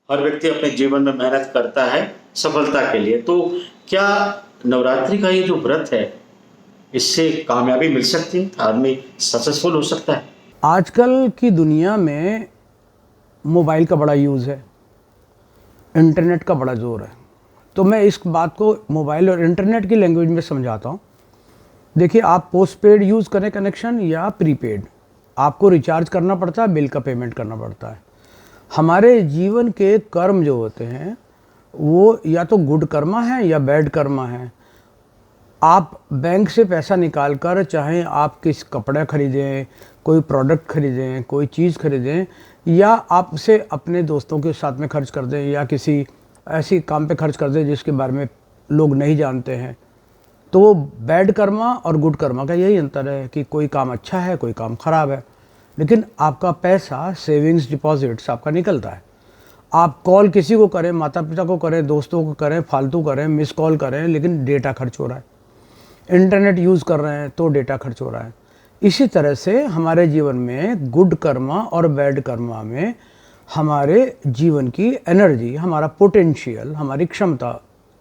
हर व्यक्ति अपने जीवन में मेहनत करता है सफलता के लिए। तो क्या नवरात्रि का ये जो व्रत है, इससे कामयाबी मिल सकती है? आदमी सक्सेसफुल हो सकता है? आजकल की दुनिया में मोबाइल का बड़ा यूज़ है, इंटरनेट का बड़ा ज़ोर है। तो मैं इस बात को मोबाइल और इंटरनेट की लैंग्वेज में समझाता हूँ। देखिए, आप पोस्ट पेड यूज़ करें कनेक्शन या प्रीपेड, आपको रिचार्ज करना पड़ता है, बिल का पेमेंट करना पड़ता है। हमारे जीवन के कर्म जो होते हैं वो या तो गुड कर्मा है या बैड कर्मा है। आप बैंक से पैसा निकाल कर, चाहे आप किस कपड़ा खरीदें, कोई प्रोडक्ट खरीदें, कोई चीज़ खरीदें, या आप उसे अपने दोस्तों के साथ में खर्च कर दें या किसी ऐसी काम पे खर्च कर दें जिसके बारे में लोग नहीं जानते हैं, तो बैड कर्मा और गुड कर्मा का यही अंतर है कि कोई काम अच्छा है, कोई काम ख़राब है। लेकिन आपका पैसा सेविंग्स डिपॉजिट्स आपका निकलता है। आप कॉल किसी को करें, माता पिता को करें, दोस्तों को करें, फालतू करें, मिस कॉल करें, लेकिन डेटा खर्च हो रहा है। इंटरनेट यूज़ कर रहे हैं तो डेटा खर्च हो रहा है। इसी तरह से हमारे जीवन में गुड कर्मा और बैड कर्मा में हमारे जीवन की एनर्जी, हमारा पोटेंशियल, हमारी क्षमता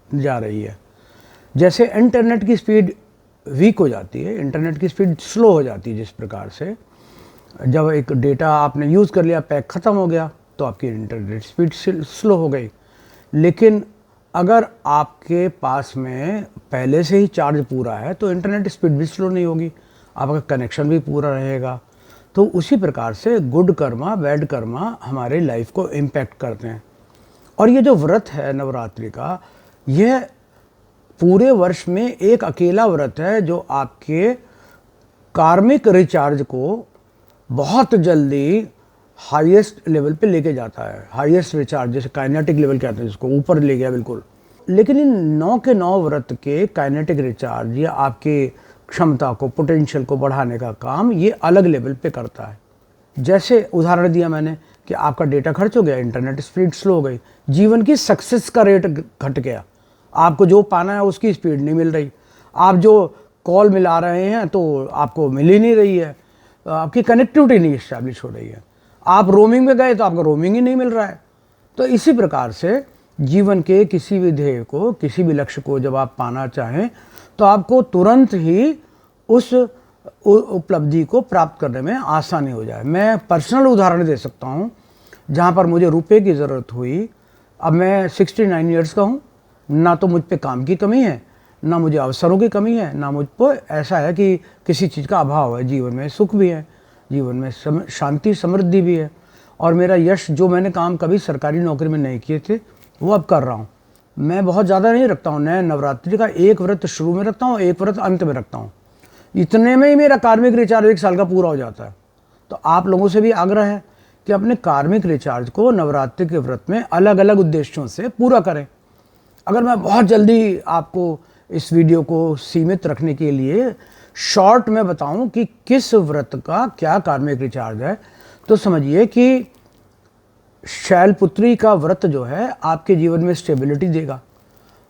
जा रही है। जैसे इंटरनेट की स्पीड वीक हो जाती है, इंटरनेट की स्पीड स्लो हो जाती है, जिस प्रकार से जब एक डेटा आपने यूज़ कर लिया, पैक ख़त्म हो गया, तो आपकी इंटरनेट स्पीड स्लो हो गई। लेकिन अगर आपके पास में पहले से ही चार्ज पूरा है तो इंटरनेट स्पीड भी स्लो नहीं होगी, आपका कनेक्शन भी पूरा रहेगा। तो उसी प्रकार से गुड कर्मा बैड कर्मा हमारे लाइफ को इम्पैक्ट करते हैं। और ये जो व्रत है नवरात्रि का, यह पूरे वर्ष में एक अकेला व्रत है जो आपके कार्मिक रिचार्ज को बहुत जल्दी हाईएस्ट लेवल पे लेके जाता है। हाईएस्ट रिचार्ज, जैसे काइनेटिक लेवल कहते हैं जिसको, ऊपर ले गया बिल्कुल। लेकिन इन 9 के 9 व्रत के काइनेटिक रिचार्ज या आपके क्षमता को, पोटेंशियल को बढ़ाने का काम ये अलग लेवल पे करता है। जैसे उदाहरण दिया मैंने कि आपका डेटा खर्च हो गया, इंटरनेट स्पीड स्लो हो गई, जीवन की सक्सेस का रेट घट गया, आपको जो पाना है उसकी स्पीड नहीं मिल रही, आप जो कॉल मिला रहे हैं तो आपको मिल ही नहीं रही है, आपकी कनेक्टिविटी नहीं इस्टेब्लिश हो रही है, आप रोमिंग में गए तो आपको रोमिंग ही नहीं मिल रहा है। तो इसी प्रकार से जीवन के किसी भी ध्येय को, किसी भी लक्ष्य को जब आप पाना चाहें तो आपको तुरंत ही उस उपलब्धि को प्राप्त करने में आसानी हो जाए। मैं पर्सनल उदाहरण दे सकता हूँ जहाँ पर मुझे रुपए की ज़रूरत हुई। अब मैं 69 ईयर्स का हूँ, ना तो मुझ पे काम की कमी है, ना मुझे अवसरों की कमी है, ना मुझ पर ऐसा है कि किसी चीज़ का अभाव है। जीवन में सुख भी है, जीवन में शांति समृद्धि भी है। और मेरा यश, जो मैंने काम कभी सरकारी नौकरी में नहीं किए थे, वो अब कर रहा हूँ। मैं बहुत ज़्यादा नहीं रखता हूँ, मैं नवरात्रि का एक व्रत शुरू में रखता हूँ, एक व्रत अंत में रखता हूँ। इतने में ही मेरा कार्मिक रिचार्ज 1 साल का पूरा हो जाता है। तो आप लोगों से भी आग्रह है कि अपने कार्मिक रिचार्ज को नवरात्रि के व्रत में अलग अलग उद्देश्यों से पूरा करें। अगर मैं बहुत जल्दी आपको इस वीडियो को सीमित रखने के लिए शॉर्ट में बताऊं कि किस व्रत का क्या कार्मिक रिचार्ज है, तो समझिए कि शैलपुत्री का व्रत जो है आपके जीवन में स्टेबिलिटी देगा।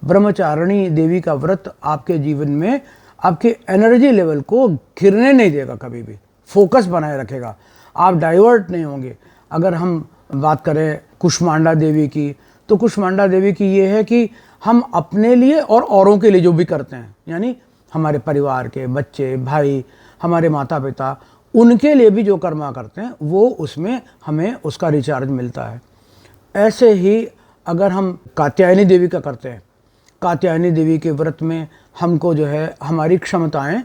ब्रह्मचारिणी देवी का व्रत आपके जीवन में आपके एनर्जी लेवल को गिरने नहीं देगा, कभी भी फोकस बनाए रखेगा, आप डाइवर्ट नहीं होंगे। अगर हम बात करें कुष्मांडा देवी की, तो कुष्मांडा देवी की ये है कि हम अपने लिए और औरों के लिए जो भी करते हैं, यानी हमारे परिवार के बच्चे, भाई, हमारे माता पिता, उनके लिए भी जो कर्मा करते हैं वो उसमें हमें उसका रिचार्ज मिलता है। ऐसे ही अगर हम कात्यायनी देवी का करते हैं, कात्यायनी देवी के व्रत में हमको जो है हमारी क्षमताएं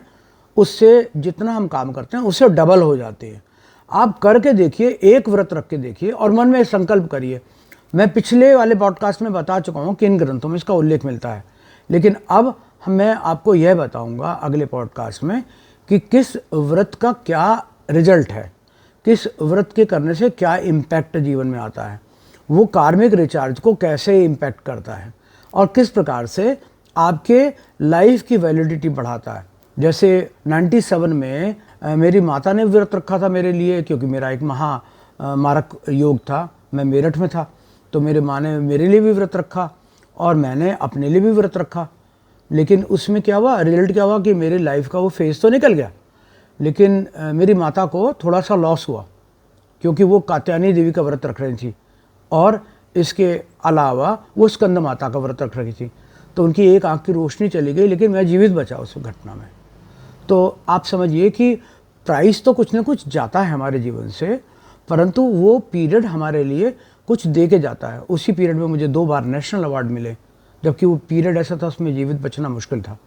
उससे जितना हम काम करते हैं उससे डबल हो जाती है। आप करके देखिए, एक व्रत रख के देखिए और मन में संकल्प करिए। मैं पिछले वाले पॉडकास्ट में बता चुका हूँ किन ग्रंथों में इसका उल्लेख मिलता है, लेकिन अब मैं आपको यह बताऊंगा अगले पॉडकास्ट में कि किस व्रत का क्या रिजल्ट है, किस व्रत के करने से क्या इम्पैक्ट जीवन में आता है, वो कार्मिक रिचार्ज को कैसे इम्पैक्ट करता है और किस प्रकार से आपके लाइफ की वैलिडिटी बढ़ाता है। जैसे 97 में मेरी माता ने व्रत रखा था मेरे लिए, क्योंकि मेरा एक महामारक योग था, मैं मेरठ में था, तो मेरे माँ ने मेरे लिए भी व्रत रखा और मैंने अपने लिए भी व्रत रखा। लेकिन उसमें क्या हुआ, रिजल्ट क्या हुआ कि मेरी लाइफ का वो फेज़ तो निकल गया, लेकिन मेरी माता को थोड़ा सा लॉस हुआ, क्योंकि वो कात्यायनी देवी का व्रत रख रही थी और इसके अलावा वो स्कंद माता का व्रत रख रही थी, तो उनकी एक आँख की रोशनी चली गई, लेकिन मैं जीवित बचा उस घटना में। तो आप समझिए कि प्राइस तो कुछ ना कुछ जाता है हमारे जीवन से, परंतु वो पीरियड हमारे लिए कुछ दे के जाता है। उसी पीरियड में मुझे 2 बार नेशनल अवार्ड मिले, जबकि वो पीरियड ऐसा था उसमें जीवित बचना मुश्किल था।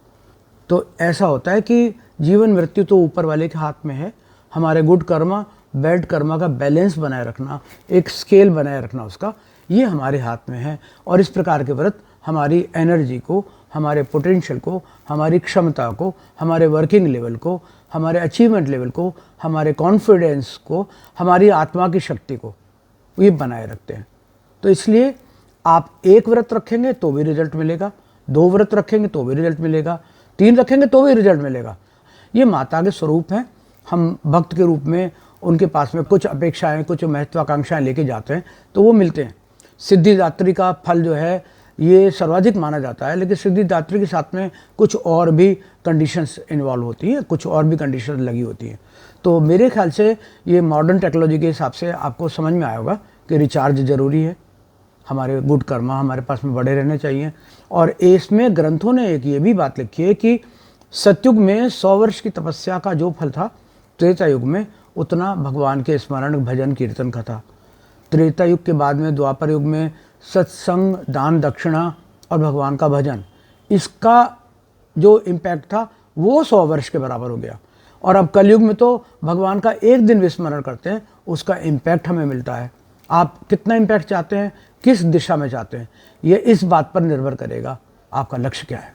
तो ऐसा होता है कि जीवन मृत्यु तो ऊपर वाले के हाथ में है। हमारे गुड कर्मा बैड कर्मा का बैलेंस बनाए रखना, एक स्केल बनाए रखना उसका, ये हमारे हाथ में है। और इस प्रकार के व्रत हमारी एनर्जी को, हमारे पोटेंशियल को, हमारी क्षमता को, हमारे वर्किंग लेवल को, हमारे अचीवमेंट लेवल को, हमारे कॉन्फिडेंस को, हमारी आत्मा की शक्ति को ये बनाए रखते हैं। तो इसलिए आप 1 व्रत रखेंगे तो भी रिजल्ट मिलेगा, 2 व्रत रखेंगे तो भी रिजल्ट मिलेगा, 3 रखेंगे तो भी रिजल्ट मिलेगा। ये माता के स्वरूप हैं। हम भक्त के रूप में उनके पास में कुछ अपेक्षाएं, कुछ महत्वाकांक्षाएं लेके जाते हैं तो वो मिलते हैं। सिद्धिदात्री का फल जो है ये सर्वाधिक माना जाता है, लेकिन सिद्धिदात्री के साथ में कुछ और भी कंडीशंस इन्वॉल्व होती हैं, कुछ और भी कंडीशंस लगी होती हैं। तो मेरे ख्याल से ये मॉडर्न टेक्नोलॉजी के हिसाब से आपको समझ में आया होगा कि रिचार्ज ज़रूरी है, हमारे गुड कर्मा हमारे पास में बड़े रहने चाहिए। और इसमें ग्रंथों ने एक ये भी बात लिखी है कि सतयुग में 100 वर्ष की तपस्या का जो फल था, त्रेता युग में उतना भगवान के स्मरण, भजन, कीर्तन का था। त्रेता युग के बाद में द्वापर युग में सत्संग, दान, दक्षिणा और भगवान का भजन, इसका जो इम्पैक्ट था वो 100 वर्ष के बराबर हो गया। और अब कलयुग में तो भगवान का एक दिन विस्मरण करते हैं, उसका इम्पैक्ट हमें मिलता है। आप कितना इम्पैक्ट चाहते हैं, किस दिशा में चाहते हैं, ये इस बात पर निर्भर करेगा आपका लक्ष्य क्या है।